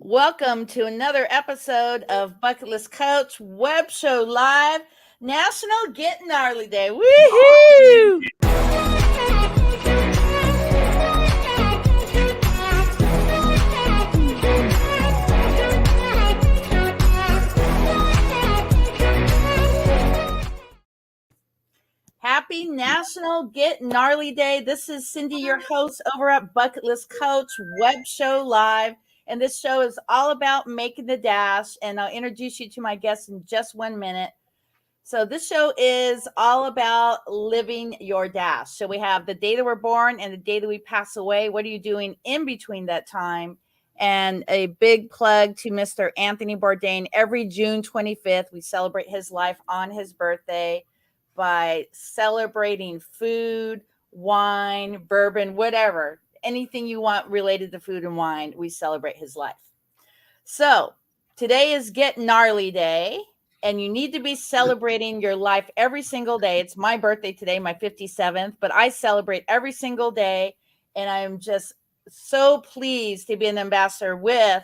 Welcome to another episode of Bucket List Coach Web Show Live, National Get Gnarly Day. Woohoo! Happy National Get Gnarly Day. This is Cindy, your host over at Bucket List Coach Web Show Live. And this show is all about making the dash. And I'll introduce you to my guests in just 1 minute. So this show is all about living your dash. So we have the day that we're born and the day that we pass away. What are you doing in between that time? And a big plug to Mr. Anthony Bourdain. Every June 25th, we celebrate his life on his birthday by celebrating food, wine, bourbon, whatever. Anything you want related to food and wine, we celebrate his life. So today is Get Gnarly Day, and you need to be celebrating your life every single day. It's my birthday today, my 57th, but I celebrate every single day, and I'm just so pleased to be an ambassador with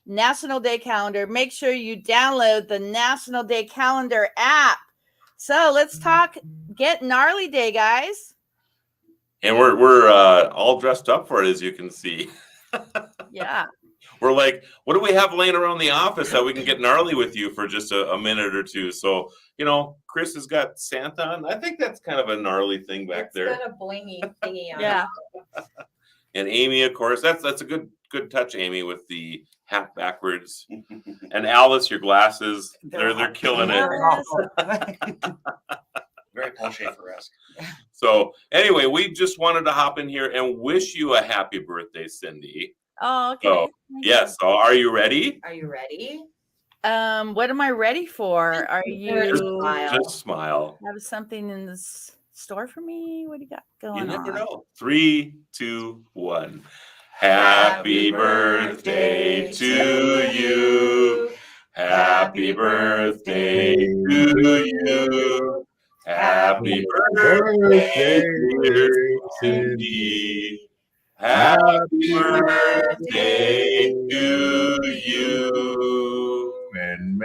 National Day Calendar. Make sure you download the National Day Calendar app. So let's talk Get Gnarly Day, guys. And we're all dressed up for it, as you can see. Yeah. We're like, what do we have laying around the office that we can get gnarly with you for just a minute or two? So, Chris has got Santa on. I think that's kind of a gnarly thing back there. It's got a blingy thingy on Yeah. it. And Amy, of course, that's a good touch, Amy, with the hat backwards. And Alice, your glasses, they're killing it. Very Paul Schaefer-esque. So anyway, we just wanted to hop in here and wish you a happy birthday, Cindy. Oh, okay. So, yes. So are you ready? Are you ready? What am I ready for? Are you Just smile. have something in this store for me? What do you got going You never on? know. 3, 2, 1. Happy birthday to you. Happy birthday to you. Happy birthday, dear Cindy. Happy birthday to you.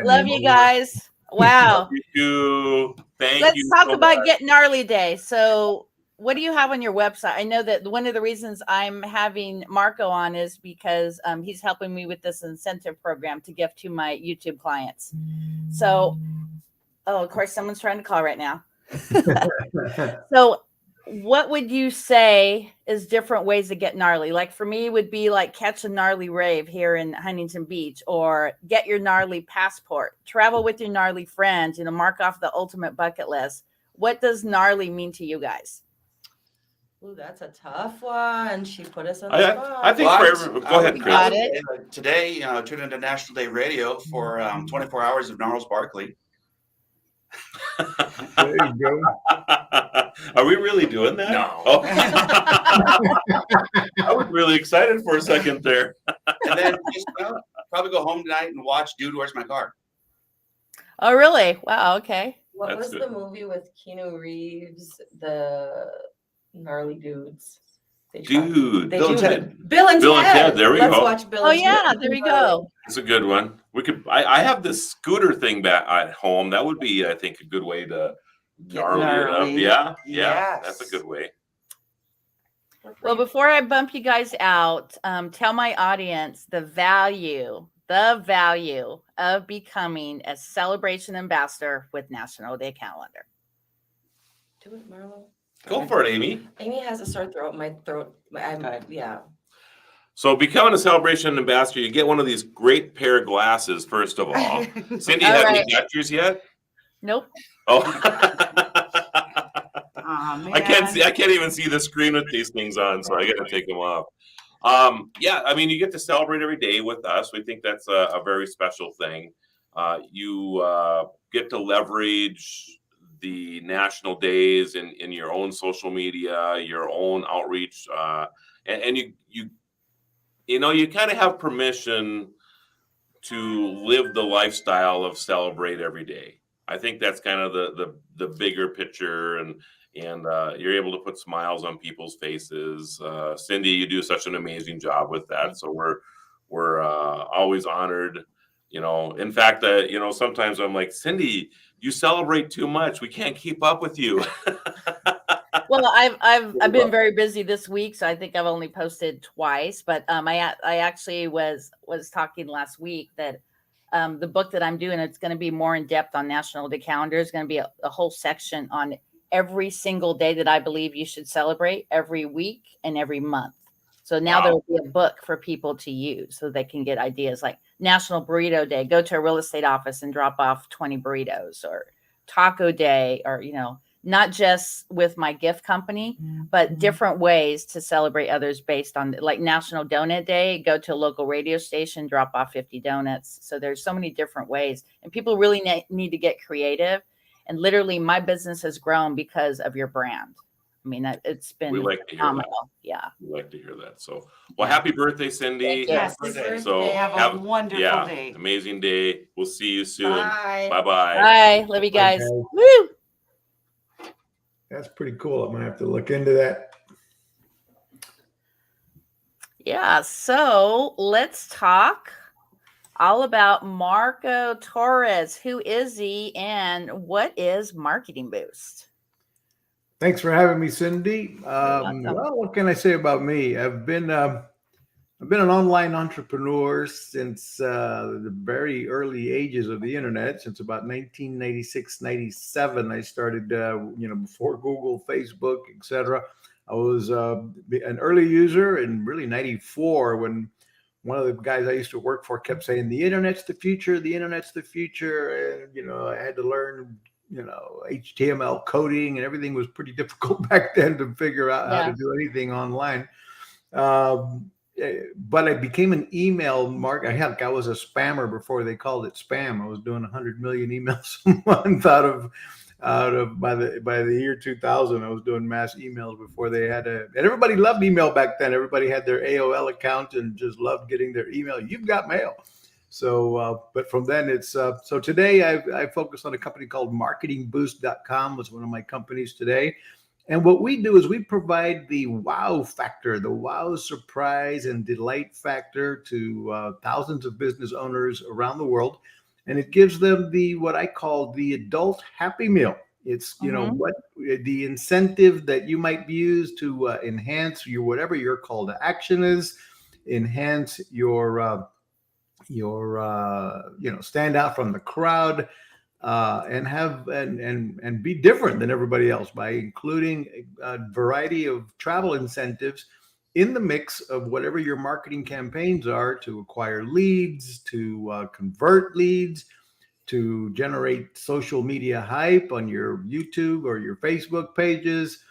Love you guys. Wow. Thank you. Let's talk about Get Gnarly Day. So what do you have on your website? I know that one of the reasons I'm having Marco on is because he's helping me with this incentive program to give to my YouTube clients. So, of course, someone's trying to call right now. So what would you say is different ways to get gnarly? Like for me would be like catch a gnarly rave here in Huntington Beach, or get your gnarly passport, travel with your gnarly friends, mark off the ultimate bucket list. What does gnarly mean to you guys? Ooh, that's a tough one. She put us on the spot. I think go ahead, Chris. Got it. Today, tune into National Day Radio for 24 hours of Gnarls Barkley. There you go. Are we really doing that? No. Oh. I was really excited for a second there. And then just probably go home tonight and watch Dude, Where's My Car? Oh, really? Wow. Okay. What That's was good. the movie with Keanu Reeves, the gnarly dudes? Dude, Bill and Ted. Bill and Bill and Ted. Ted, there we Let's go. watch Bill Oh, and yeah. Ted. There we go. it's a good one. We could. I have this scooter thing back at home. That would be, I think, a good way to gnarly it up. gnarly. Yeah, Yes. that's a good way. Well, before I bump you guys out, tell my audience the value of becoming a celebration ambassador with National Day Calendar. Do it, Marlo. Go for it, Amy. Amy has a sore throat. My throat. Yeah. So becoming a celebration ambassador, you get one of these great pair of glasses, first of all. Cindy, All have right. you got yours yet? Nope. Oh. Oh, I can't even see the screen with these things on, so I got to take them off. Yeah, I mean, you get to celebrate every day with us. We think that's a very special thing. You get to leverage the national days in your own social media, your own outreach, and you kind of have permission to live the lifestyle of celebrate every day. I think that's kind of the bigger picture, and you're able to put smiles on people's faces. Cindy, you do such an amazing job with that. So we're always honored. In fact, sometimes I'm like, Cindy, you celebrate too much. We can't keep up with you. Well, I've been very busy this week, so I think I've only posted twice. But I actually was talking last week that the book that I'm doing, it's going to be more in depth on National Day Calendar. It's going to be a whole section on every single day that I believe you should celebrate every week and every month. So now there will be a book for people to use so they can get ideas like National Burrito Day. Go to a real estate office and drop off 20 burritos, or Taco Day, or not just with my gift company, but different ways to celebrate others based on, like National Donut Day. Go to a local radio station, drop off 50 donuts. So there's so many different ways, and people really need to get creative. And literally, my business has grown because of your brand. I mean, it's been phenomenal. Yeah, we like to hear that. So, well, happy birthday, Cindy. Yes, birthday. So have a wonderful day. Amazing day. We'll see you soon. Bye. Bye-bye. Bye. Love you guys. Okay. Woo! That's pretty cool. I'm gonna have to look into that. Yeah, so let's talk all about Marco Torres. Who is he, and what is Marketing Boost? Thanks for having me, Cindy. welcome. Well, what can I say about me? I've been an online entrepreneur since the very early ages of the internet, since about 1996, 97. I started, before Google, Facebook, etc. I was an early user, and really 94 when one of the guys I used to work for kept saying, the internet's the future, the internet's the future. And, I had to learn, HTML coding, and everything was pretty difficult back then to figure out how to do anything online. But I became an email marketer. Heck, I was a spammer before they called it spam. I was doing 100 million emails a month out of by the year 2000. I was doing mass emails before they had and everybody loved email back then. Everybody had their AOL account and just loved getting their email. You've got mail. So, but from then it's, so today I focus on a company called marketingboost.com, was one of my companies today. And what we do is we provide the wow factor, the wow surprise and delight factor to thousands of business owners around the world. And it gives them what I call the adult happy meal. It's, what the incentive that you might use to enhance whatever your call to action is, enhance your stand out from the crowd, and have and be different than everybody else by including a variety of travel incentives in the mix of whatever your marketing campaigns are, to acquire leads, to convert leads, to generate social media hype on your YouTube or your Facebook pages.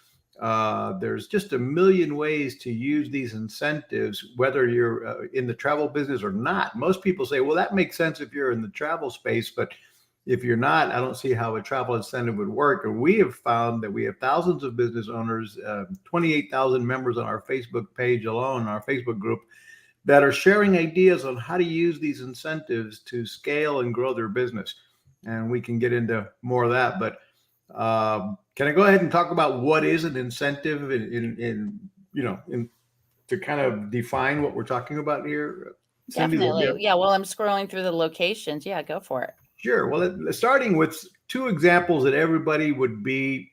There's just a million ways to use these incentives, whether you're in the travel business or not. Most people say, well, that makes sense if you're in the travel space, but if you're not, I don't see how a travel incentive would work. And we have found that we have thousands of business owners, 28,000 members on our Facebook page alone, our Facebook group, that are sharing ideas on how to use these incentives to scale and grow their business. And we can get into more of that, but can I go ahead and talk about what is an incentive to kind of define what we're talking about here? Cindy, Definitely. Yeah. Well, I'm scrolling through the locations. Yeah, go for it. Sure. Well, starting with two examples that everybody would be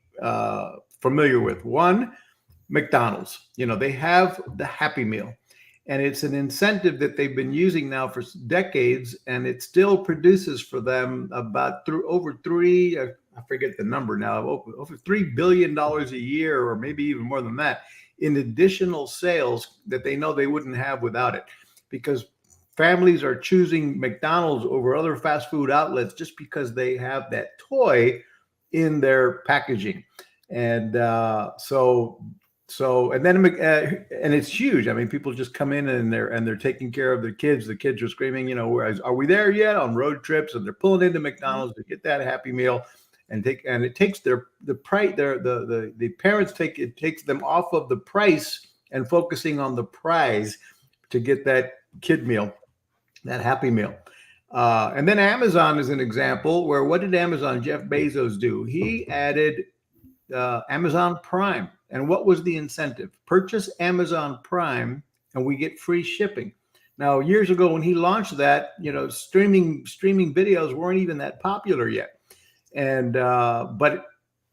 familiar with. One, McDonald's. They have the Happy Meal, and it's an incentive that they've been using now for decades, and it still produces for them about I forget the number now, over $3 billion a year, or maybe even more than that, in additional sales that they know they wouldn't have without it, because families are choosing McDonald's over other fast food outlets just because they have that toy in their packaging. And so and then and it's huge. I mean, people just come in and they're taking care of their kids. The kids are screaming, are we there yet, on road trips? And they're pulling into McDonald's to get that Happy Meal, and it takes the price. The parents takes them off of the price and focusing on the prize to get that kid meal, that Happy Meal. And then Amazon is an example where, what did Amazon, Jeff Bezos, do? He added Amazon Prime. And what was the incentive? Purchase Amazon Prime and we get free shipping. Now, years ago when he launched that, streaming videos weren't even that popular yet. And but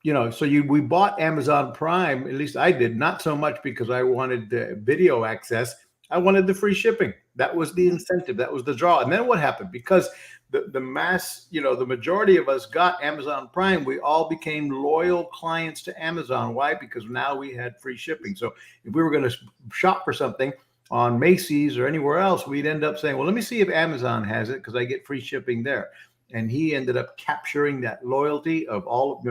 we bought Amazon Prime, at least I did, not so much because I wanted the video access. I wanted the free shipping. That was the incentive. That was the draw. And then what happened? Because the mass, the majority of us got Amazon Prime, we all became loyal clients to Amazon. Why? Because now we had free shipping. So if we were going to shop for something on Macy's or anywhere else, we'd end up saying, well, let me see if Amazon has it because I get free shipping there. And he ended up capturing that loyalty of all,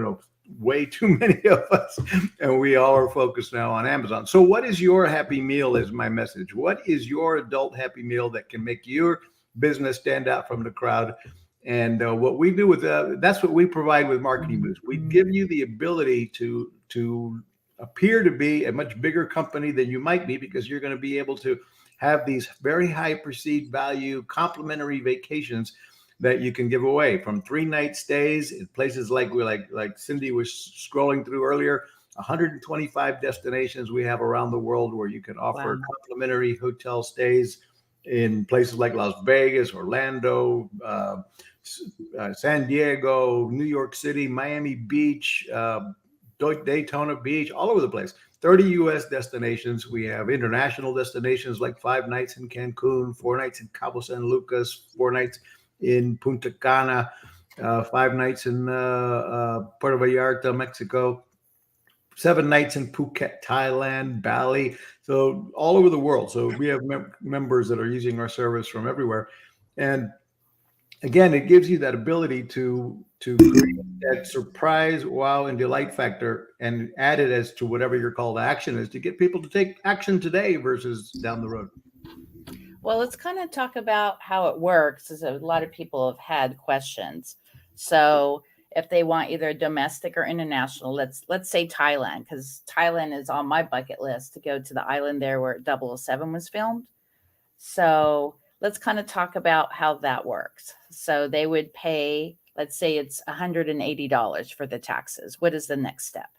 way too many of us, and we all are focused now on Amazon. So what is your happy meal is my message. What is your adult happy meal that can make your business stand out from the crowd? And what we do with that's what we provide with Marketing Boost. We give you the ability to appear to be a much bigger company than you might be, because you're going to be able to have these very high perceived value complimentary vacations that you can give away, from 3-night stays in places like Cindy was scrolling through earlier, 125 destinations we have around the world where you can offer complimentary hotel stays in places like Las Vegas, Orlando, San Diego, New York City, Miami Beach, Daytona Beach, all over the place. 30 U.S. destinations. We have international destinations like 5 nights in Cancun, 4 nights in Cabo San Lucas, 4 nights in Punta Cana, 5 nights in Puerto Vallarta, Mexico, 7 nights in Phuket, Thailand, Bali, so all over the world. So we have members that are using our service from everywhere. And again, it gives you that ability to create that surprise, wow, and delight factor, and add it as to whatever your call to action is to get people to take action today versus down the road. Well, let's kind of talk about how it works, as a lot of people have had questions. So if they want either domestic or international, let's say Thailand, because Thailand is on my bucket list to go to the island there where 007 was filmed. So let's kind of talk about how that works. So they would pay, let's say it's $180 for the taxes. What is the next step?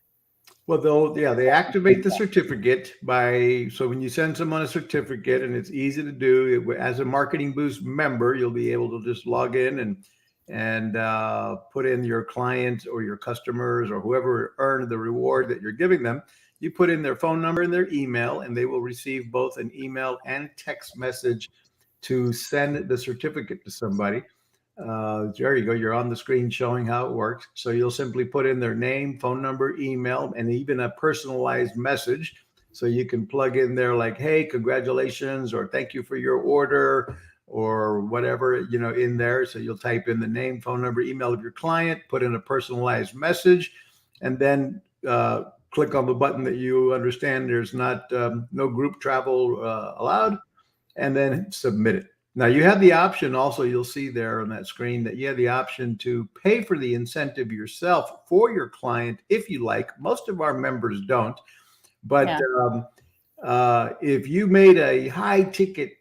Well, they activate the certificate so when you send someone a certificate, and it's easy to do, as a Marketing Boost member, you'll be able to just log in and put in your client or your customers or whoever earned the reward that you're giving them. You put in their phone number and their email, and they will receive both an email and text message to send the certificate to somebody. There you go. You're on the screen showing how it works. So you'll simply put in their name, phone number, email, and even a personalized message. So you can plug in there like, hey, congratulations, or thank you for your order, or whatever, in there. So you'll type in the name, phone number, email of your client, put in a personalized message, and then click on the button that you understand there's not no group travel allowed, and then submit it. Now you have the option also, you'll see there on that screen that you have the option to pay for the incentive yourself for your client if you like. Most of our members don't, but if you made a high ticket,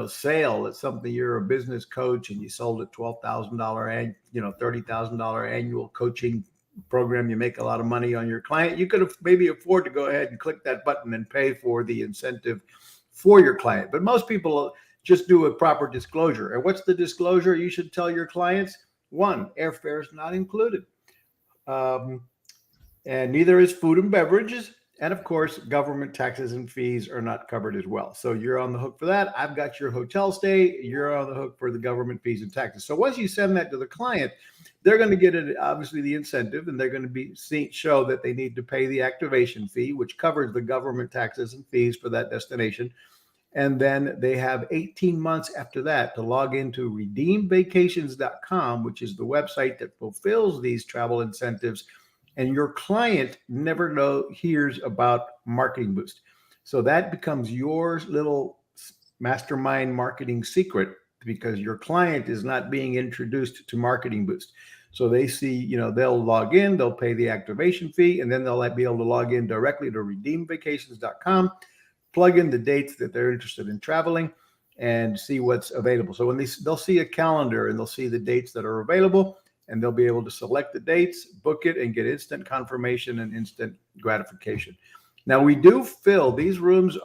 sale, it's something, you're a business coach and you sold a $12,000 and $30,000 annual coaching program, you make a lot of money on your client, you could maybe afford to go ahead and click that button and pay for the incentive for your client. But most people just do a proper disclosure. And what's the disclosure you should tell your clients? 1, airfare is not included. And neither is food and beverages. And of course, government taxes and fees are not covered as well. So you're on the hook for that. I've got your hotel stay. You're on the hook for the government fees and taxes. So once you send that to the client, they're going to get it, obviously the incentive, and they're going to show that they need to pay the activation fee, which covers the government taxes and fees for that destination. And then they have 18 months after that to log into redeemvacations.com, which is the website that fulfills these travel incentives. And your client never hears about Marketing Boost. So that becomes your little mastermind marketing secret, because your client is not being introduced to Marketing Boost. So they see, they'll log in, they'll pay the activation fee, and then they'll be able to log in directly to redeemvacations.com, plug in the dates that they're interested in traveling, and see what's available. So when they'll see a calendar and they'll see the dates that are available, and they'll be able to select the dates, book it, and get instant confirmation and instant gratification. Now we do fill these rooms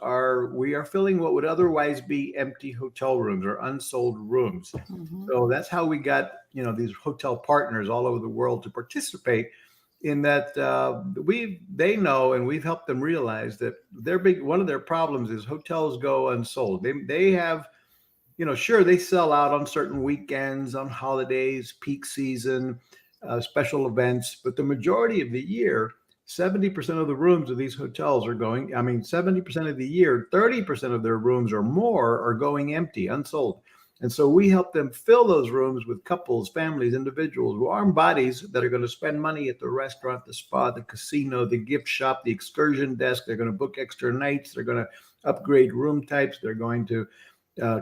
we are filling what would otherwise be empty hotel rooms or unsold rooms. Mhm. So that's how we got, these hotel partners all over the world to participate in that. They know, and we've helped them realize that one of their problems is hotels go unsold. They have, sure, they sell out on certain weekends, on holidays, peak season, special events, but the majority of the year, 70% of the rooms of these hotels are 70% of the year, 30% of their rooms or more are going empty, unsold. And so we help them fill those rooms with couples, families, individuals, warm bodies that are going to spend money at the restaurant, the spa, the casino, the gift shop, the excursion desk. They're going to book extra nights. They're going to upgrade room types. They're going to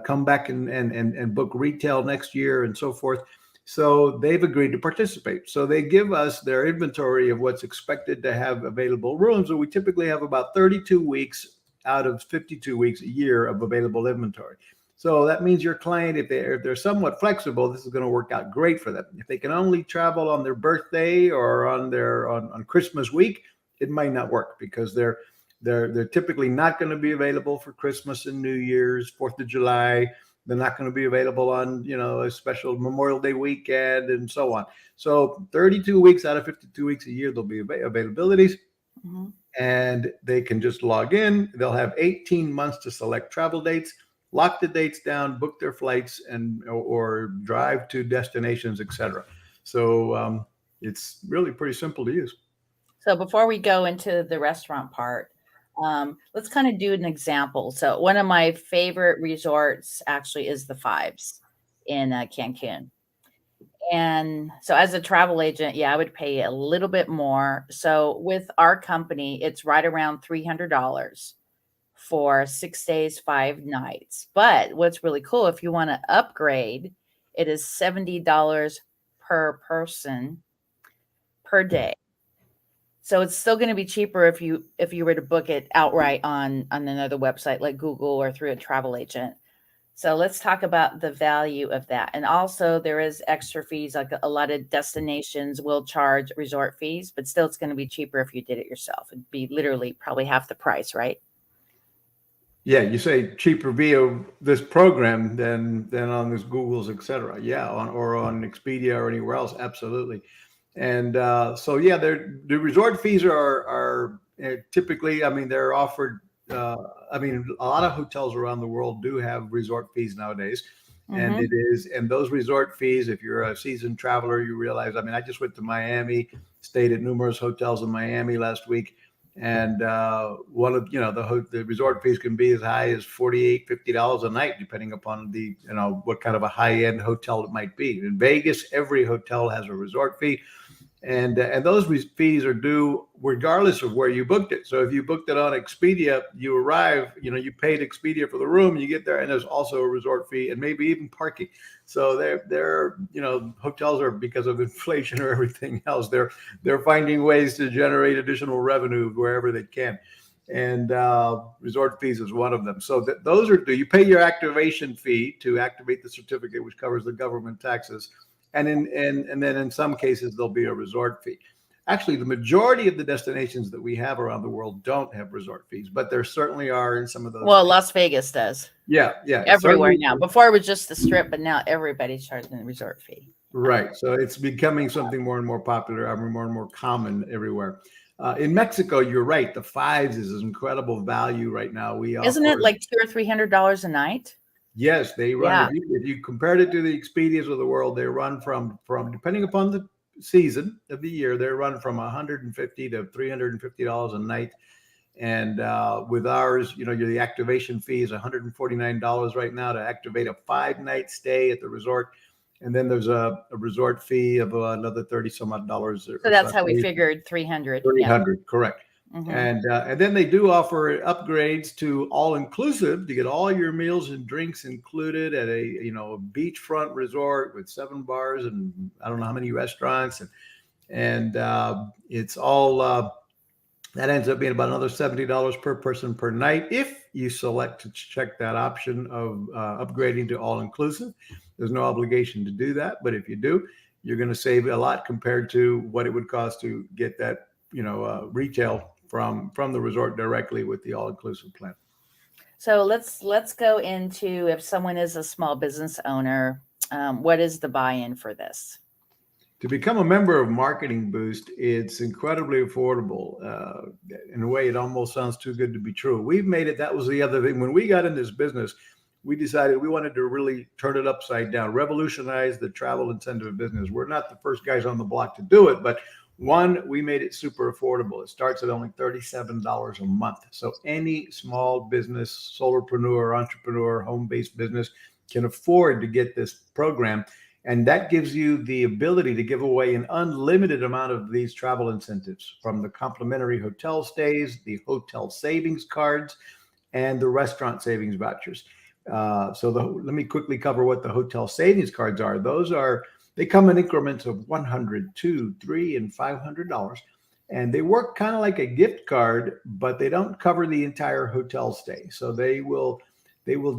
come back and book retail next year and so forth. So they've agreed to participate. So they give us their inventory of what's expected to have available rooms. And we typically have about 32 weeks out of 52 weeks a year of available inventory. So that means your client, if they're somewhat flexible, this is going to work out great for them. If they can only travel on their birthday or on Christmas week, it might not work because they're typically not going to be available for Christmas and New Year's, 4th of July. They're not going to be available on, a special Memorial Day weekend and so on. So 32 weeks out of 52 weeks a year, there'll be availabilities. Mm-hmm. And they can just log in. They'll have 18 months to select travel dates, lock the dates down, book their flights, or drive to destinations, etc. So it's really pretty simple to use. So before we go into the restaurant part, let's kind of do an example. So one of my favorite resorts actually is the Fives in Cancun. And so as a travel agent, I would pay a little bit more. So with our company, it's right around $300 for 6 days, 5 nights. But what's really cool, if you want to upgrade, it is $70 per person per day. So it's still going to be cheaper if you were to book it outright on another website like Google or through a travel agent. So let's talk about the value of that. And also there is extra fees, like a lot of destinations will charge resort fees, but still it's going to be cheaper if you did it yourself. It'd be literally probably half the price, right? Yeah, you say cheaper via this program than on this Google's, et cetera. Yeah, or on Expedia or anywhere else. Absolutely. And the resort fees are typically, they're offered. A lot of hotels around the world do have resort fees nowadays. Mm-hmm. And those resort fees, if you're a seasoned traveler, you realize, I just went to Miami, stayed at numerous hotels in Miami last week. And one of the resort fees can be as high as $48, $50 a night, depending upon what kind of a high-end hotel it might be. In Vegas, every hotel has a resort fee, and those fees are due regardless of where you booked it. So if you booked it on Expedia, you arrive, you paid Expedia for the room, you get there, and there's also a resort fee and maybe even parking. So they're hotels are, because of inflation or everything else, they're finding ways to generate additional revenue wherever they can. And resort fees is one of them. So those are due. You pay your activation fee to activate the certificate, which covers the government taxes. And then in some cases, there'll be a resort fee. Actually, the majority of the destinations that we have around the world don't have resort fees, but there certainly are in some of those. Well, Las Vegas does. Yeah. Everywhere now. Before it was just the Strip, but now everybody's charging a resort fee. Right. So it's becoming something more and more popular, more and more common everywhere. In Mexico, you're right. The Fives is an incredible value right now. Isn't it like $200 or $300 a night? Yes, they run. Yeah. If you compared it to the Expedias of the world, they run from depending upon the season of the year, they run from $150 to $350 a night. And with ours, the activation fee is $149 right now to activate a 5-night stay at the resort. And then there's a resort fee of another $30 some odd dollars. So that's how we figured 300. 300, correct. Mm-hmm. And then they do offer upgrades to all inclusive to get all your meals and drinks included at a beachfront resort with 7 bars and I don't know how many restaurants and it's all that ends up being about another $70 per person per night if you select to check that option of upgrading to all inclusive. There's no obligation to do that, but if you do, you're going to save a lot compared to what it would cost to get that retail from the resort directly with the all-inclusive plan. So let's go into, if someone is a small business owner, what is the buy-in for this? To become a member of Marketing Boost, it's incredibly affordable. In a way, it almost sounds too good to be true. We've made it. That was the other thing. When we got in this business, we decided we wanted to really turn it upside down, revolutionize the travel incentive business. We're not the first guys on the block to do it, but one, we made it super affordable. It starts at only $37 a month. So any small business, solopreneur, entrepreneur, home-based business can afford to get this program. And that gives you the ability to give away an unlimited amount of these travel incentives, from the complimentary hotel stays, the hotel savings cards, and the restaurant savings vouchers. Let me quickly cover what the hotel savings cards are. They come in increments of $100, $200, $300, and $500. And they work kind of like a gift card, but they don't cover the entire hotel stay. So they will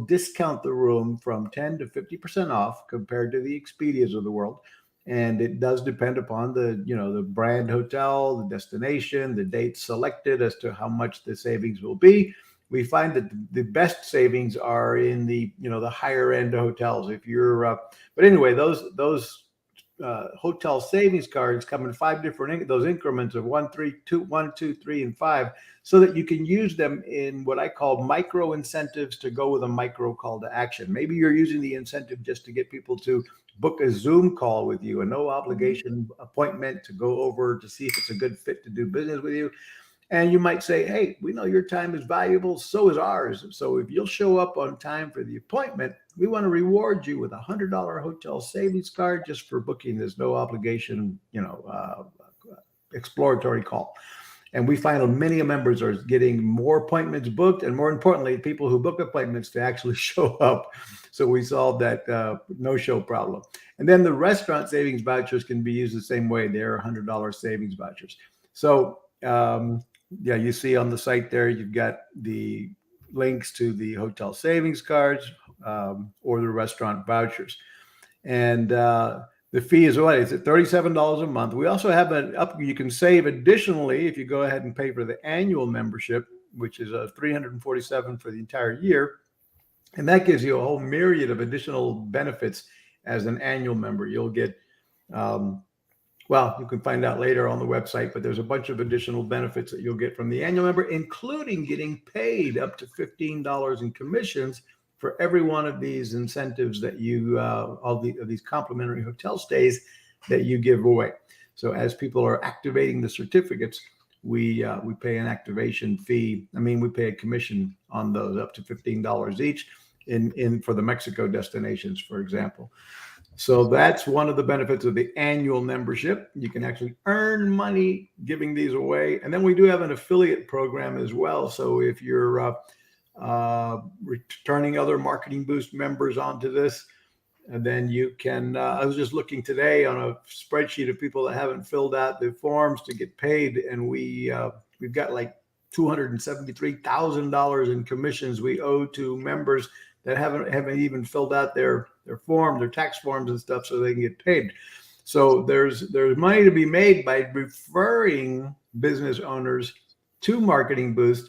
discount the room from 10 to 50% off compared to the Expedias of the world. And it does depend upon the brand hotel, the destination, the date selected as to how much the savings will be. We find that the best savings are in the higher end hotels. But anyway, those hotel savings cards come in 5 different those increments of 1, 2, 3, and 5, so that you can use them in what I call micro incentives to go with a micro call to action. Maybe you're using the incentive just to get people to book a Zoom call with you, a no obligation appointment to go over to see if it's a good fit to do business with you. And you might say, hey, we know your time is valuable, so is ours. So if you'll show up on time for the appointment, we want to reward you with a $100 hotel savings card just for booking this no obligation, exploratory call. And we find many members are getting more appointments booked, and more importantly, people who book appointments to actually show up. So we solved that no-show problem. And then the restaurant savings vouchers can be used the same way. They're $100 savings vouchers. So you see on the site there, you've got the links to the hotel savings cards or the restaurant vouchers. And the fee is what? It's at $37 a month. We also have you can save additionally if you go ahead and pay for the annual membership, which is $347 for the entire year. And that gives you a whole myriad of additional benefits as an annual member. You'll get you can find out later on the website, but there's a bunch of additional benefits that you'll get from the annual member, including getting paid up to $15 in commissions for every one of these incentives that these complimentary hotel stays that you give away. So as people are activating the certificates, we pay an activation fee. We pay a commission on those up to $15 each for the Mexico destinations, for example. So that's one of the benefits of the annual membership. You can actually earn money giving these away. And then we do have an affiliate program as well. So if you're returning other Marketing Boost members onto this, and then you can, I was just looking today on a spreadsheet of people that haven't filled out the forms to get paid. And we've got like $273,000 in commissions we owe to members that haven't even filled out their form, their tax forms and stuff, so they can get paid. So there's money to be made by referring business owners to Marketing Boost,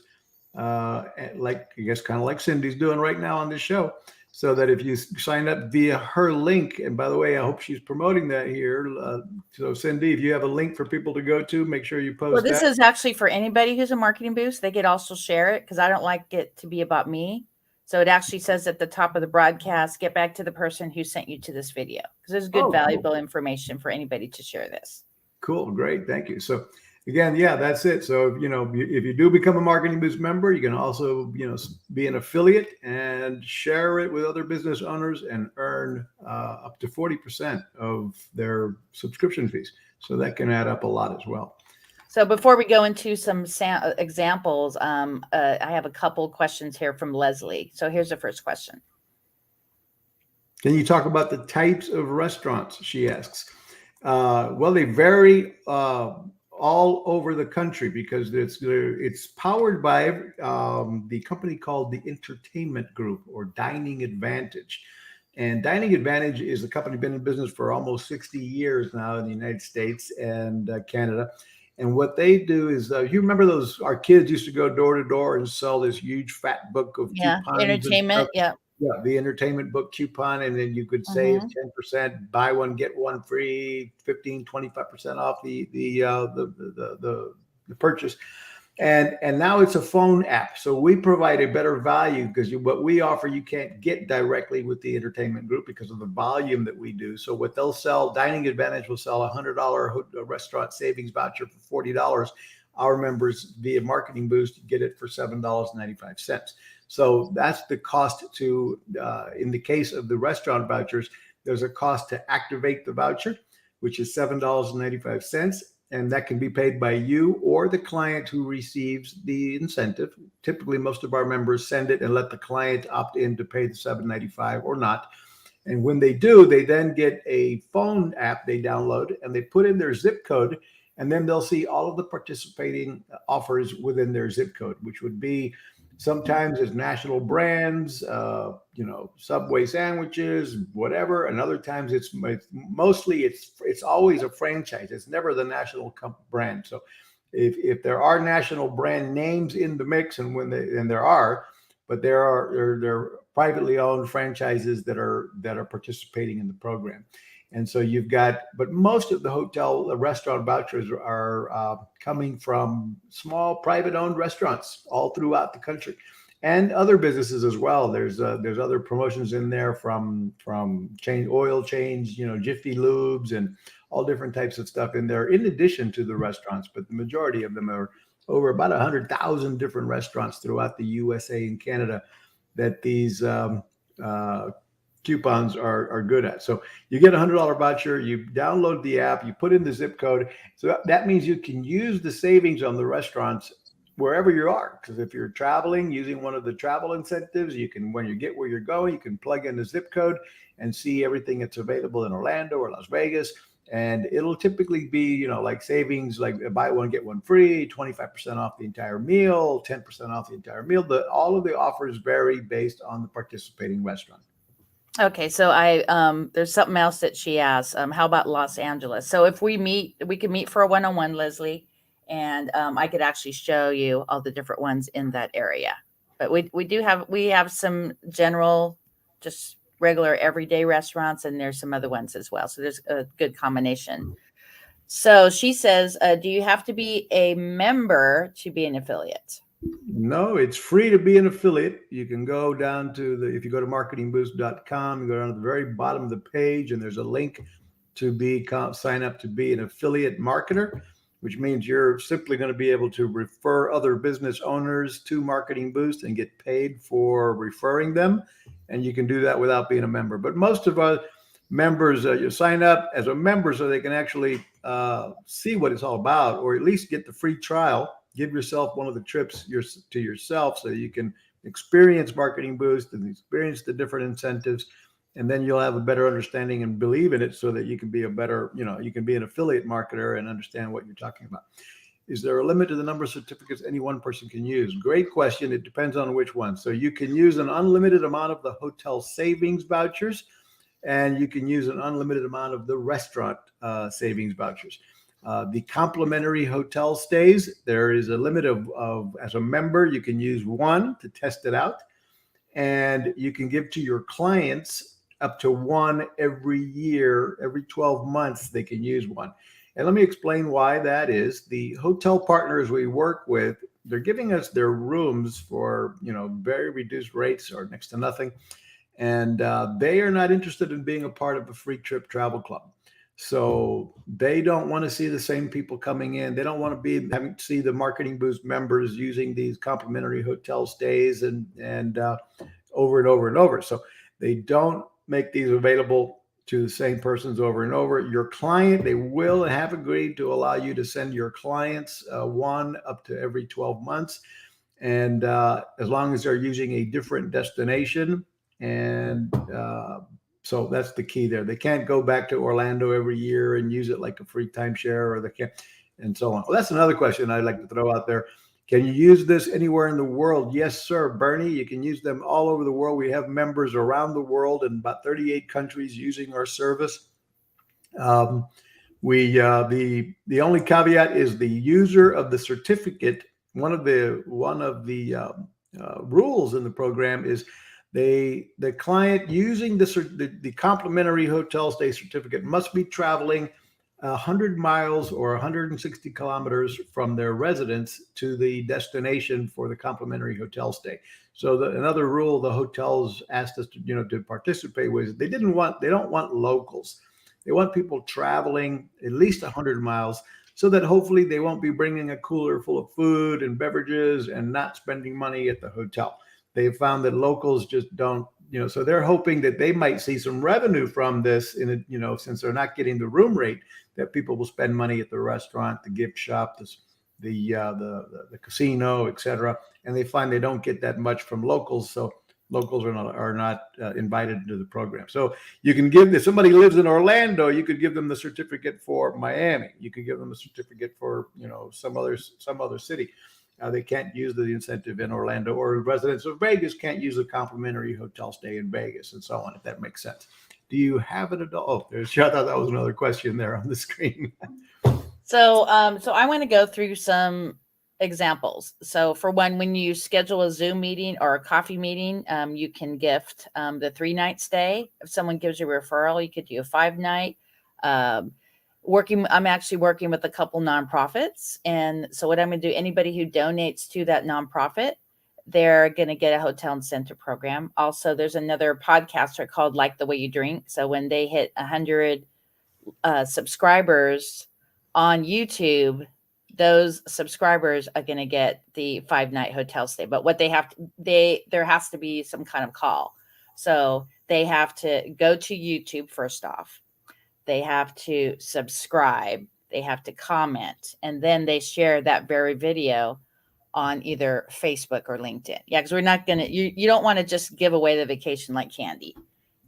like I guess kind of like Cindy's doing right now on this show. So that if you sign up via her link, and by the way, I hope she's promoting that here. So Cindy, if you have a link for people to go to, make sure you post Well, this is actually for anybody who's a Marketing Boost. They could also share it because I don't like it to be about me. So it actually says at the top of the broadcast, get back to the person who sent you to this video, because there's good, valuable information for anybody to share this. Cool. Great. Thank you. So again, that's it. So, if you do become a Marketing Boost member, you can also, be an affiliate and share it with other business owners and earn up to 40% of their subscription fees. So that can add up a lot as well. So before we go into some examples, I have a couple questions here from Leslie. So here's the first question. Can you talk about the types of restaurants, she asks? Well, they vary all over the country because it's powered by the company called the Entertainment Group, or Dining Advantage. And Dining Advantage is a company been in business for almost 60 years now in the United States and Canada. And what they do is, you remember our kids used to go door to door and sell this huge fat book of coupons and entertainment. stuff. Yeah. Yeah, the entertainment book coupon, and then you could save 10%, buy one get one free, 15, 25% off the purchase. And now it's a phone app. So we provide a better value because what we offer you can't get directly with the entertainment group because of the volume that we do. So what they'll sell, Dining Advantage will sell $100 restaurant savings voucher for $40. Our members via Marketing Boost get it for $7.95. So that's the cost to, in the case of the restaurant vouchers, there's a cost to activate the voucher, which is $7.95. And that can be paid by you or the client who receives the incentive. Typically, most of our members send it and let the client opt in to pay the $7.95 or not. And when they do, they then get a phone app they download and they put in their zip code, and then they'll see all of the participating offers within their zip code, which would be sometimes it's national brands, Subway sandwiches, whatever. And other times it's always a franchise. It's never the national brand. So if there are national brand names in the mix, and there are, but there are privately owned franchises that are participating in the program. And so but most of the restaurant vouchers are coming from small private owned restaurants all throughout the country and other businesses as well. There's other promotions in there from oil change, Jiffy Lubes and all different types of stuff in there, in addition to the restaurants. But the majority of them are over about 100,000 different restaurants throughout the USA and Canada that these coupons are good at. So you get a $100 voucher, you download the app, you put in the zip code. So that means you can use the savings on the restaurants wherever you are. Because if you're traveling using one of the travel incentives, when you get where you're going, you can plug in the zip code and see everything that's available in Orlando or Las Vegas. And it'll typically be, like savings, like buy one, get one free, 25% off the entire meal, 10% off the entire meal. All of the offers vary based on the participating restaurant. Okay, so there's something else that she asked. How about Los Angeles? So if we could meet for a one-on-one, Leslie, and I could actually show you all the different ones in that area. But we have some general, just regular everyday restaurants, and there's some other ones as well. So there's a good combination. So she says, do you have to be a member to be an affiliate? No, it's free to be an affiliate. You can go down to if you go to marketingboost.com, you go down to the very bottom of the page, and there's a link to sign up to be an affiliate marketer, which means you're simply going to be able to refer other business owners to Marketing Boost and get paid for referring them. And you can do that without being a member. But most of our members, you sign up as a member so they can actually see what it's all about, or at least get the free trial. Give yourself one of the trips to yourself so you can experience Marketing Boost and experience the different incentives. And then you'll have a better understanding and believe in it so that you can be you can be an affiliate marketer and understand what you're talking about. Is there a limit to the number of certificates any one person can use? Great question. It depends on which one. So you can use an unlimited amount of the hotel savings vouchers, and you can use an unlimited amount of the restaurant savings vouchers. The complimentary hotel stays, there is a limit of as a member, you can use one to test it out, and you can give to your clients up to one every year. Every 12 months, they can use one. And let me explain why that is. The hotel partners we work with, they're giving us their rooms for, very reduced rates or next to nothing. And they are not interested in being a part of a free trip travel club. So they don't want to see the same people coming in. They don't want to having to see the Marketing Boost members using these complimentary hotel stays and over and over and over. So they don't make these available to the same persons over and over. Your client, they will have agreed to allow you to send your clients one up to every 12 months. And as long as they're using a different destination. And so that's the key there. They can't go back to Orlando every year and use it like a free timeshare, or they can't, and so on. Well, that's another question I'd like to throw out there. Can you use this anywhere in the world? Yes, sir, Bernie. You can use them all over the world. We have members around the world in about 38 countries using our service. The only caveat is the user of the certificate. One of the rules in the program is the client using the complimentary hotel stay certificate must be traveling 100 miles or 160 kilometers from their residence to the destination for the complimentary hotel stay. So another rule the hotels asked us to participate was they don't want locals. They want people traveling at least 100 miles so that hopefully they won't be bringing a cooler full of food and beverages and not spending money at the hotel. They found that locals just don't, so they're hoping that they might see some revenue from this since they're not getting the room rate, that people will spend money at the restaurant, the gift shop, the casino, etc. And they find they don't get that much from locals. So locals are not invited into the program. So you can give, if somebody lives in Orlando, you could give them the certificate for Miami. You could give them a certificate for some other city. They can't use the incentive in Orlando, or residents of Vegas can't use a complimentary hotel stay in Vegas, and so on. If that makes sense. Do you have an adult? Oh, I thought that was another question there on the screen. So I want to go through some examples. So for one, when you schedule a Zoom meeting or a coffee meeting, you can gift the 3-night stay. If someone gives you a referral, you could do a 5-night. I'm actually working with a couple nonprofits. And so what I'm going to do, anybody who donates to that nonprofit, they're going to get a hotel incentive program. Also, there's another podcaster called Like the Way You Drink. So when they hit 100 subscribers on YouTube, those subscribers are going to get the 5-night hotel stay. But what there has to be some kind of call. So they have to go to YouTube first off. They have to subscribe. They have to comment. And then they share that very video on either Facebook or LinkedIn. Yeah, because we're not going to, you don't want to just give away the vacation like candy.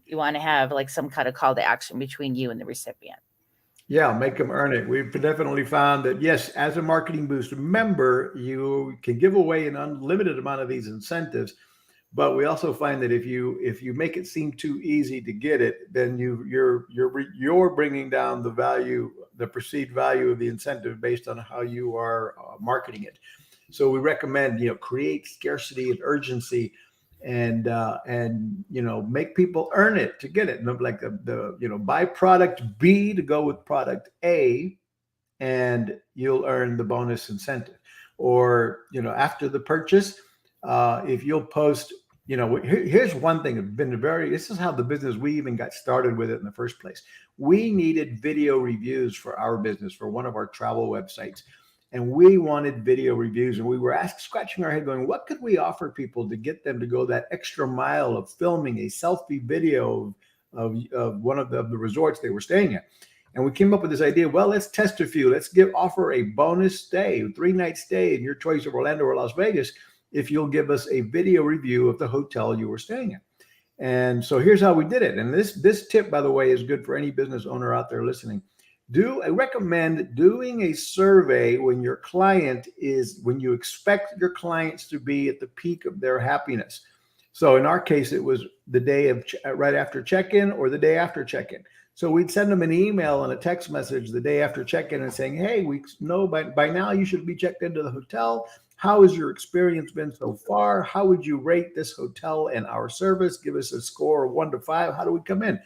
You want to have like some kind of call to action between you and the recipient. Yeah, make them earn it. We've definitely found that, yes, as a Marketing Boost member, you can give away an unlimited amount of these incentives. But we also find that if you make it seem too easy to get it, then you're bringing down the value, the perceived value of the incentive based on how you are marketing it. So we recommend create scarcity and urgency, and make people earn it to get it. Like buy product B to go with product A, and you'll earn the bonus incentive. Or after the purchase, if you'll post. Here's one thing. This is how the business, we even got started with it in the first place. We needed video reviews for our business, for one of our travel websites. And we wanted video reviews. And we were scratching our head going, what could we offer people to get them to go that extra mile of filming a selfie video of one of the resorts they were staying at? And we came up with this idea, well, let's test a few. Let's offer a bonus stay, 3-night stay in your choice of Orlando or Las Vegas, if you'll give us a video review of the hotel you were staying at. And so here's how we did it. And this tip, by the way, is good for any business owner out there listening. I recommend doing a survey when you expect your clients to be at the peak of their happiness. So in our case, it was the day of right after check-in or the day after check-in. So we'd send them an email and a text message the day after check-in and saying, hey, we know by now you should be checked into the hotel. How has your experience been so far? How would you rate this hotel and our service? Give us a score of 1 to 5. How do we come in?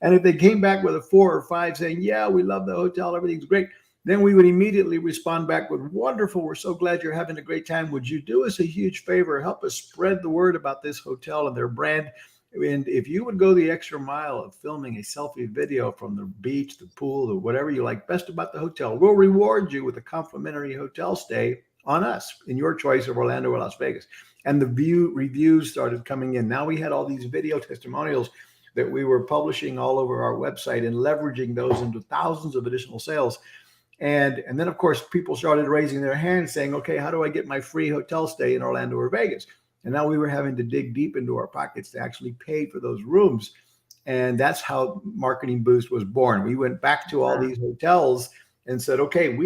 And if they came back with a 4 or 5 saying, yeah, we love the hotel, everything's great, then we would immediately respond back with, wonderful, we're so glad you're having a great time. Would you do us a huge favor? Help us spread the word about this hotel and their brand. And if you would go the extra mile of filming a selfie video from the beach, the pool, or whatever you like best about the hotel, we'll reward you with a complimentary hotel stay on us in your choice of Orlando or Las Vegas. And the reviews started coming in. Now we had all these video testimonials that we were publishing all over our website and leveraging those into thousands of additional sales. And then, of course, people started raising their hands saying, okay, how do I get my free hotel stay in Orlando or Vegas? And now we were having to dig deep into our pockets to actually pay for those rooms. And that's how Marketing Boost was born. We went back to all these hotels and said, okay,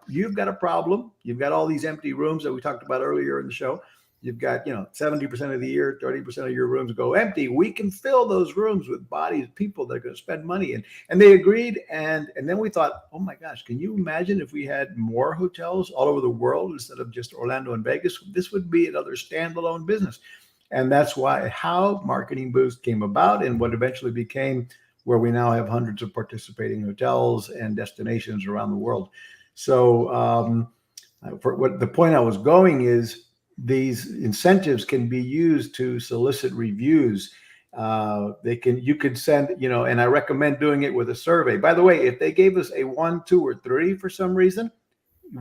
you've got a problem. You've got all these empty rooms that we talked about earlier in the show. you've got, 70% of the year, 30% of your rooms go empty. We can fill those rooms with bodies, people that are going to spend money. And they agreed. And then we thought, oh my gosh, can you imagine if we had more hotels all over the world instead of just Orlando and Vegas? This would be another standalone business. And that's how Marketing Boost came about, and what eventually became where we now have hundreds of participating hotels and destinations around the world. So for what the point I was going is, these incentives can be used to solicit reviews. You could send, and I recommend doing it with a survey. By the way, if they gave us a 1, 2, or 3 for some reason,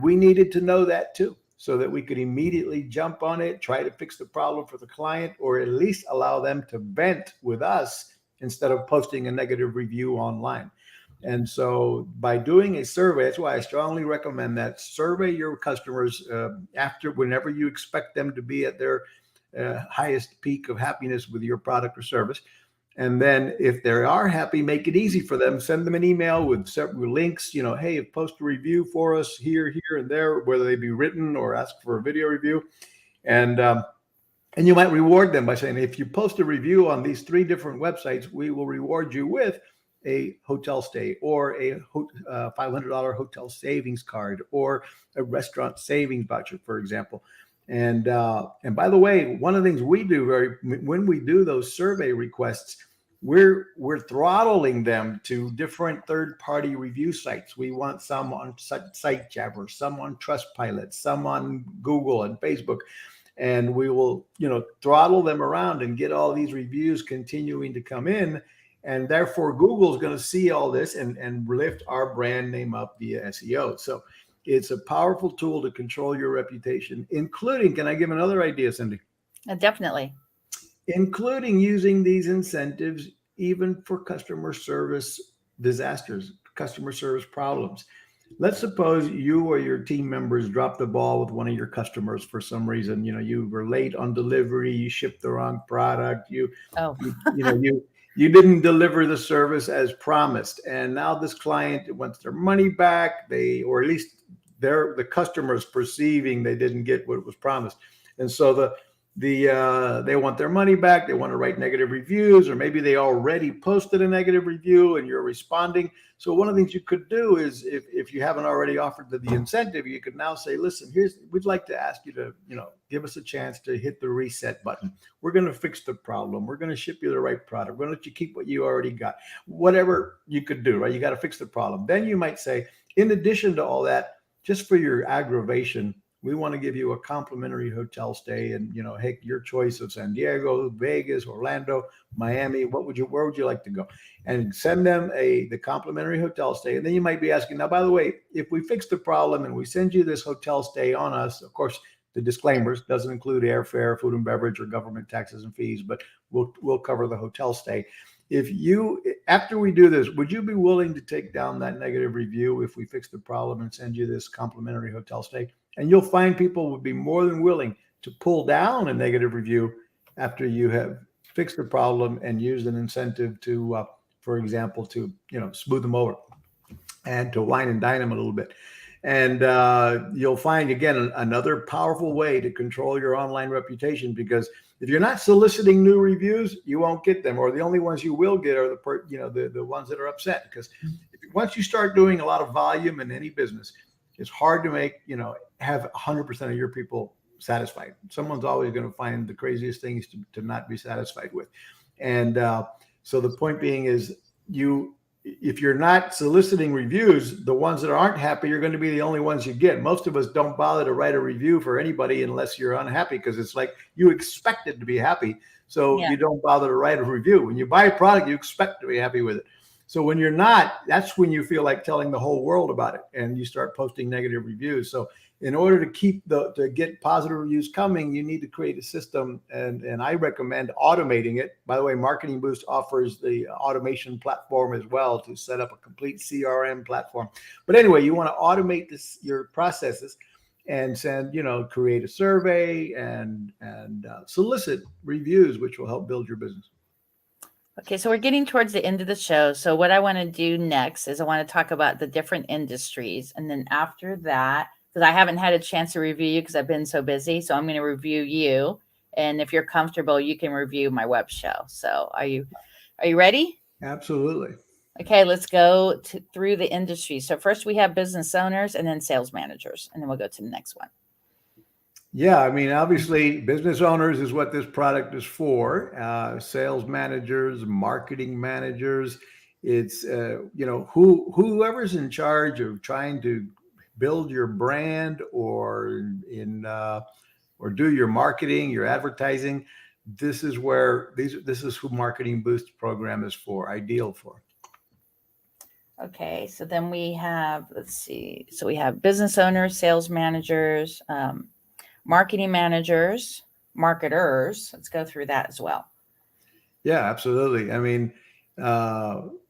we needed to know that too, so that we could immediately jump on it, try to fix the problem for the client, or at least allow them to vent with us instead of posting a negative review online. And so by doing a survey, that's why I strongly recommend that. Survey your customers whenever you expect them to be at their highest peak of happiness with your product or service. And then if they are happy, make it easy for them. Send them an email with several links, hey, post a review for us here, and there, whether they be written or ask for a video review. And you might reward them by saying, if you post a review on these 3 different websites, we will reward you with a hotel stay, or a $500 hotel savings card, or a restaurant savings voucher, for example. And by the way, one of the things we do when we do those survey requests, we're throttling them to different third-party review sites. We want some on SiteJabber, some on Trustpilot, some on Google and Facebook, and we will, throttle them around and get all these reviews continuing to come in. And therefore, Google's going to see all this and lift our brand name up via SEO. So it's a powerful tool to control your reputation, including, can I give another idea, Cindy? Definitely. Including using these incentives even for customer service disasters, customer service problems. Let's suppose you or your team members dropped the ball with one of your customers for some reason. You were late on delivery, you shipped the wrong product, you didn't deliver the service as promised, and now this client wants their money back. Or at least the customer's perceiving they didn't get what was promised, and so they want their money back. They want to write negative reviews, or maybe they already posted a negative review and you're responding. So one of the things you could do is, if you haven't already offered the incentive, you could now say, listen, we'd like to ask you to, give us a chance to hit the reset button. We're going to fix the problem. We're going to ship you the right product. We're going to let you keep what you already got. Whatever you could do, right? You got to fix the problem. Then you might say, in addition to all that, just for your aggravation, we want to give you a complimentary hotel stay, and hey, your choice of San Diego, Vegas, Orlando, Miami. Where would you like to go? And send them the complimentary hotel stay. And then you might be asking, now, by the way, if we fix the problem and we send you this hotel stay on us, of course, the disclaimers doesn't include airfare, food and beverage, or government taxes and fees, but we'll cover the hotel stay. After we do this, would you be willing to take down that negative review if we fix the problem and send you this complimentary hotel stay? And you'll find people would be more than willing to pull down a negative review after you have fixed the problem and used an incentive to, for example, to smooth them over and to wine and dine them a little bit. And you'll find, again, another powerful way to control your online reputation, because if you're not soliciting new reviews, you won't get them, or the only ones you will get are the ones that are upset. Because once you start doing a lot of volume in any business, it's hard to have 100% of your people satisfied. Someone's always going to find the craziest things to not be satisfied with. And so the point being is, if you're not soliciting reviews, the ones that aren't happy are going to be the only ones you get. Most of us don't bother to write a review for anybody unless you're unhappy, because it's like you expect it to be happy. So you don't bother to write a review. When you buy a product, you expect to be happy with it. So when you're not, that's when you feel like telling the whole world about it, and you start posting negative reviews. So in order to get positive reviews coming, you need to create a system, and I recommend automating it. By the way, Marketing Boost offers the automation platform as well to set up a complete CRM platform. But anyway, you want to automate your processes and create a survey and solicit reviews, which will help build your business. Okay, so we're getting towards the end of the show. So what I want to do next is I want to talk about the different industries. And then after that, because I haven't had a chance to review you because I've been so busy. So I'm going to review you. And if you're comfortable, you can review my web show. So are you ready? Absolutely. Okay, let's go through the industry. So first we have business owners and then sales managers, and then we'll go to the next one. Yeah, I mean, obviously, business owners is what this product is for. Sales managers, marketing managers. It's whoever's in charge of trying to build your brand or or do your marketing, your advertising. This is where this is who Marketing Boost program is for, ideal for. Okay, so then we have, let's see. So we have business owners, sales managers, marketing managers, marketers. Let's go through that as well. Yeah, absolutely. I mean,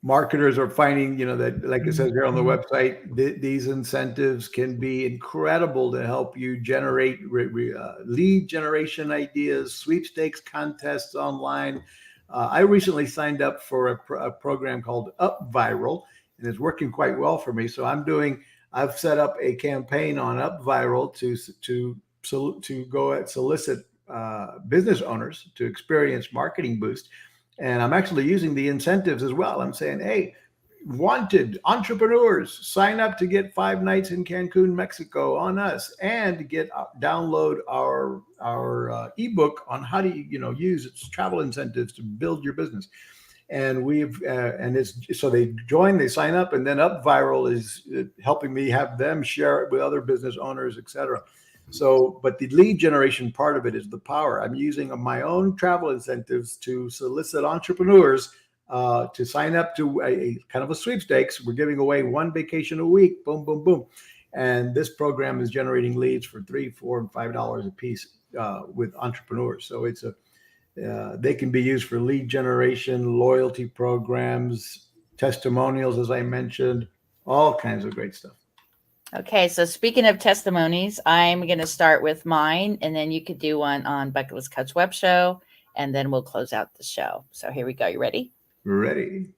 marketers are finding, that like it says here on the website, these incentives can be incredible to help you generate lead generation ideas, sweepstakes contests online. I recently signed up for a program called Up Viral, and it's working quite well for me. So I've set up a campaign on Up Viral to go and solicit business owners to experience Marketing Boost. And I'm actually using the incentives as well. I'm saying, hey, wanted entrepreneurs, sign up to get 5 nights in Cancun, Mexico on us, and download our ebook on how to use its travel incentives to build your business. And so they join, they sign up, and then Up Viral is helping me have them share it with other business owners, etc. So, but the lead generation part of it is the power. I'm using my own travel incentives to solicit entrepreneurs to sign up to a kind of a sweepstakes. We're giving away 1 vacation a week, boom, boom, boom. And this program is generating leads for $3, $4, and $5 a piece with entrepreneurs. So they can be used for lead generation, loyalty programs, testimonials, as I mentioned, all kinds of great stuff. Okay, so speaking of testimonies, I'm going to start with mine, and then you could do one on Bucket List Coach Web Show, and then we'll close out the show. So here we go. You ready? Ready.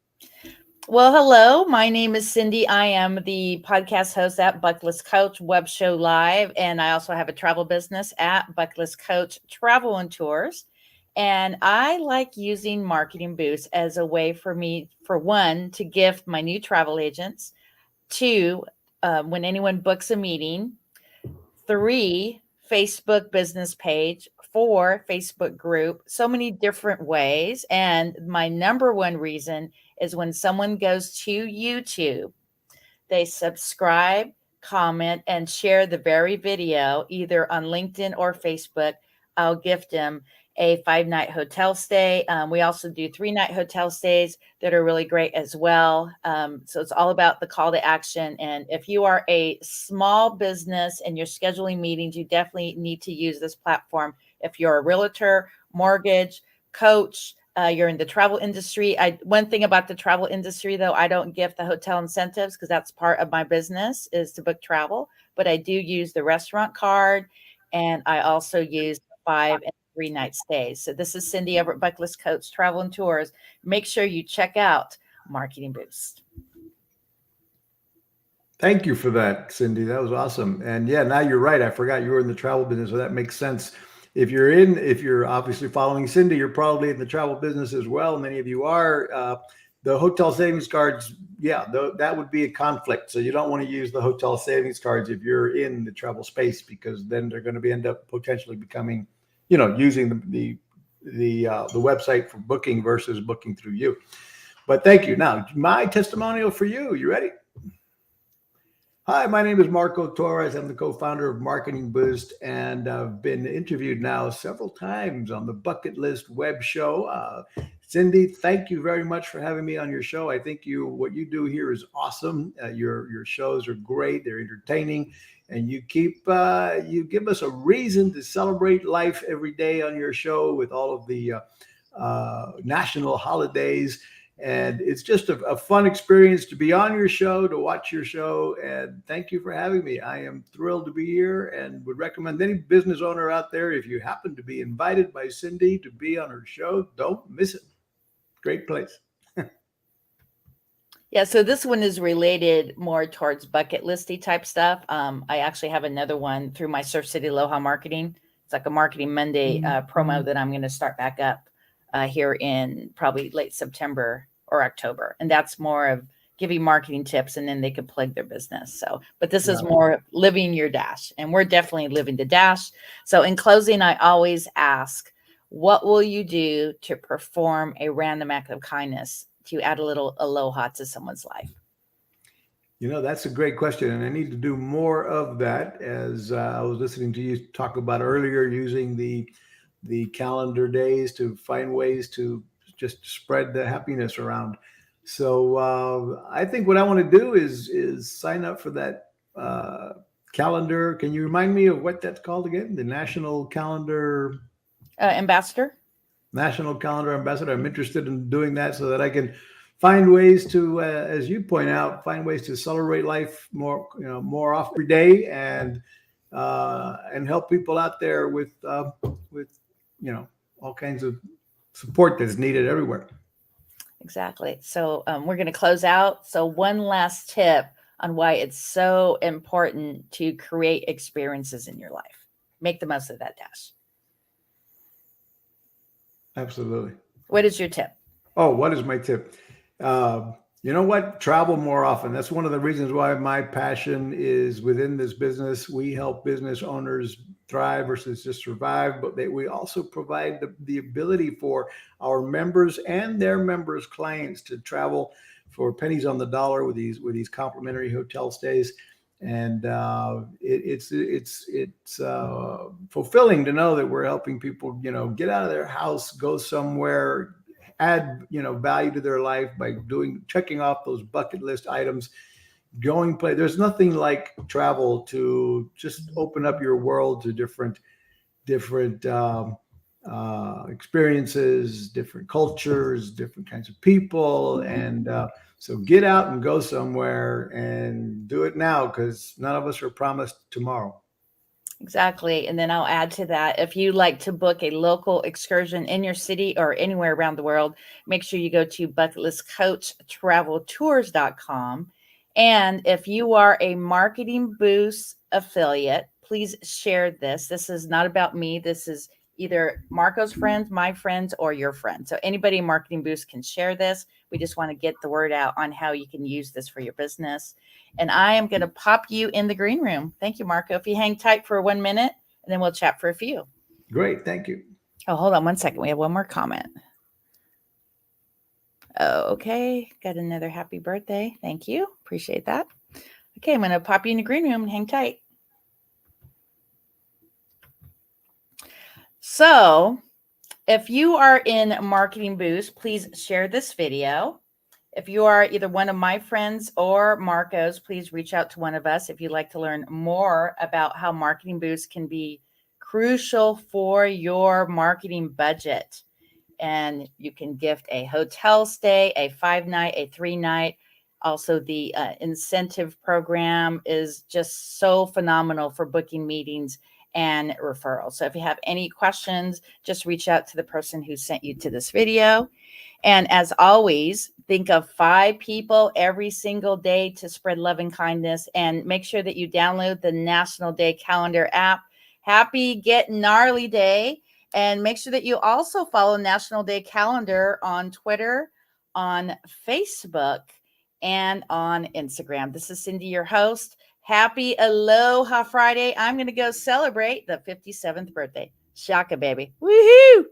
Well, hello. My name is Cindy. I am the podcast host at Bucket List Coach Web Show Live, and I also have a travel business at Bucket List Coach Travel and Tours. And I like using Marketing Boost as a way for me, for one, to gift my new travel agents, 2, when anyone books a meeting, 3, Facebook business page, 4, Facebook group, so many different ways. And my number one reason is when someone goes to YouTube, they subscribe, comment, and share the very video, either on LinkedIn or Facebook. I'll gift them a 5-night hotel stay. We also do 3-night hotel stays that are really great as well. So it's all about the call to action. And if you are a small business and you're scheduling meetings, you definitely need to use this platform. If you're a realtor, mortgage, coach, you're in the travel industry. One thing about the travel industry, though, I don't gift the hotel incentives because that's part of my business is to book travel. But I do use the restaurant card, and I also use 5 and 3-night stays. So this is Cindy over at Bucket List Coach Travel and Tours. Make sure you check out Marketing Boost. Thank you for that, Cindy. That was awesome. And yeah, now you're right. I forgot you were in the travel business, so that makes sense. If you're obviously following Cindy, you're probably in the travel business as well. Many of you are. The hotel savings cards, that would be a conflict. So you don't want to use the hotel savings cards if you're in the travel space, because then they're going to end up potentially becoming, using the website for booking versus booking through you. But thank you. Now, my testimonial for you. You ready? Hi, my name is Marco Torres. I'm the co-founder of Marketing Boost, and I've been interviewed now several times on the Bucket List Web Show. Cindy, thank you very much for having me on your show. I think what you do here is awesome. Your shows are great. They're entertaining, and you give us a reason to celebrate life every day on your show with all of the national holidays. And it's just a fun experience to be on your show, to watch your show. And thank you for having me. I am thrilled to be here and would recommend any business owner out there, if you happen to be invited by Cindy to be on her show, don't miss it. Great place. Yeah, so this one is related more towards bucket listy type stuff. I actually have another one through my Surf City Aloha marketing. It's like a Marketing Monday promo that I'm going to start back up here in probably late September or October. And that's more of giving marketing tips, and then they can plug their business. So, but this is more living your dash, and we're definitely living the dash. So in closing, I always ask, what will you do to perform a random act of kindness to add a little aloha to someone's life? You know, that's a great question, and I need to do more of that. As I was listening to you talk about earlier, using the calendar days to find ways to just spread the happiness around. So I think what I want to do is sign up for that calendar. Can you remind me of what that's called again? The National Calendar Ambassador. National Calendar Ambassador. I'm interested in doing that so that I can find ways to, as you point out, find ways to celebrate life more, more often every day, and help people out there with all kinds of support that's needed everywhere. Exactly. So we're going to close out. So one last tip on why it's so important to create experiences in your life. Make the most of that dash. Absolutely. What is your tip? Oh, what is my tip? You know what? Travel more often. That's one of the reasons why my passion is within this business. We help business owners thrive versus just survive, but we also provide the ability for our members and their members' clients to travel for pennies on the dollar with these complimentary hotel stays. And it's fulfilling to know that we're helping people, get out of their house, go somewhere, add value to their life by checking off those bucket list items, play. There's nothing like travel to just open up your world to different experiences, different cultures, different kinds of people. And so get out and go somewhere and do it now, because none of us are promised tomorrow. Exactly. And then I'll add to that, if you like to book a local excursion in your city or anywhere around the world, make sure you go to bucketlistcoachtraveltours.com. And if you are a Marketing Boost affiliate, please share this. This is not about me. This is either Marco's friends, my friends, or your friends. So anybody in Marketing Boost can share this. We just want to get the word out on how you can use this for your business. And I am going to pop you in the green room. Thank you, Marco. If you hang tight for 1 minute, and then we'll chat for a few. Great. Thank you. Oh, hold on 1 second. We have one more comment. Oh, okay. Got another happy birthday. Thank you. Appreciate that. Okay, I'm going to pop you in the green room and hang tight. So if you are in Marketing Boost, please share this video. If you are either one of my friends or Marco's, please reach out to one of us if you'd like to learn more about how Marketing Boost can be crucial for your marketing budget. And you can gift a hotel stay, a 5-night, a 3-night. Also, the incentive program is just so phenomenal for booking meetings and referrals. So if you have any questions, just reach out to the person who sent you to this video. And as always, think of 5 people every single day to spread love and kindness, and make sure that you download the National Day Calendar app. Happy Get Gnarly Day. And make sure that you also follow National Day Calendar on Twitter, on Facebook, and on Instagram. This is Cindy, your host. Happy Aloha Friday. I'm going to go celebrate the 57th birthday. Shaka, baby. Woohoo!